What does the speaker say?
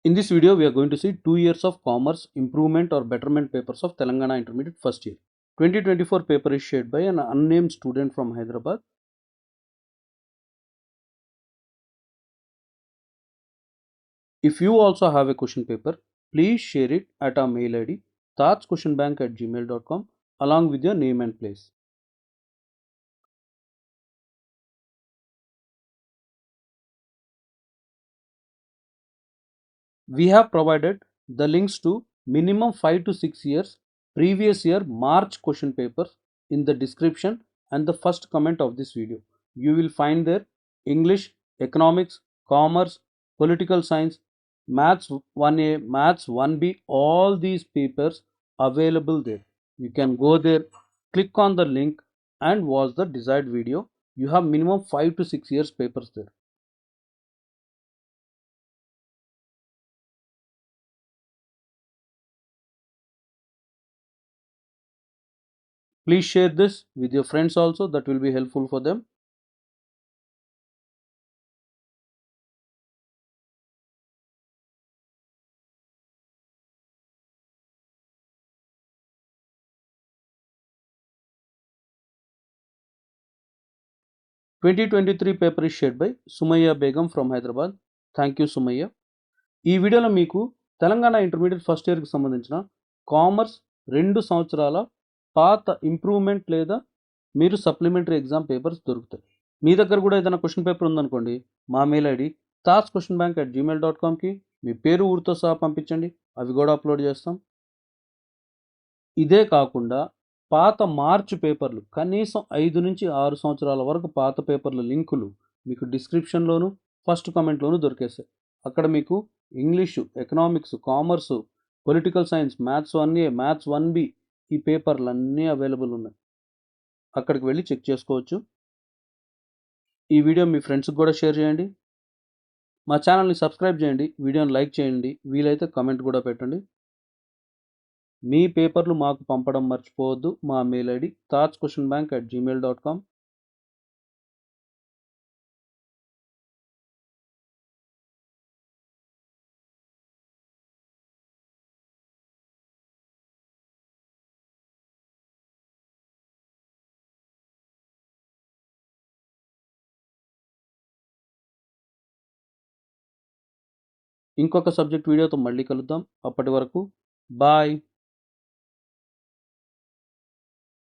In this video, we are going to see 2 years of commerce improvement or betterment papers of Telangana Intermediate first year. 2024 paper is shared by an unnamed student from Hyderabad. If you also have a question paper, please share it at our mail ID tatsquestionbank@gmail.com along with your name and place. We have provided the links to minimum 5 to 6 years previous year March question papers in the description and the first comment of this video. You will find there English, economics, commerce, political science, maths 1A, maths 1B, all these papers available there. You can go there, click on the link and watch the desired video. You have minimum 5 to 6 years papers there. Please share this with your friends also, that will be helpful for them. Twenty 23 paper is shared by Sumayya Begum from Hyderabad. Thank you Sumayya. ఈ వీడియోలో మీకు Telangana intermediate first ఇయర్కి సంబంధించిన commerce 2 సంవత్సరాల పాత improvement లేదా మీరు supplementary exam papers దొరుకుతాయి. మీ దగ్గర కూడా ఏదైనా క్వశ్చన్ పేపర్ ఉందనుకోండి, మా మెయిల్ ఐడి tatsquestionbank@gmail.comకి మీ పేరు ఊరితో సహా పంపించండి, అవి కూడా అప్లోడ్ చేస్తాం. ఇదే కాకుండా పాత మార్చ్ పేపర్లు కనీసం 5 నుంచి 6 సంవత్సరాల వరకు పాత పేపర్ల లింకులు మీకు డిస్క్రిప్షన్లోను ఫస్ట్ కామెంట్లోను దొరికేస్తాయి. అక్కడ మీకు English, economics, commerce, political science, maths 1A, maths 1B ఈ పేపర్లు అన్నీ అవైలబుల్ ఉన్నాయి. అక్కడికి వెళ్ళి చెక్ చేసుకోవచ్చు. ఈ వీడియో మీ ఫ్రెండ్స్కి కూడా షేర్ చేయండి. మా ఛానల్ని సబ్స్క్రైబ్ చేయండి, వీడియోని లైక్ చేయండి, వీలైతే కమెంట్ కూడా పెట్టండి. మీ పేపర్లు మాకు పంపడం మర్చిపోవద్దు. మా మెయిల్ ఐడి tatsquestionbank@gmail.com. ఇంకొక సబ్జెక్ట్ వీడియోతో మళ్ళీ కలుద్దాం. అప్పటి వరకు బాయ్.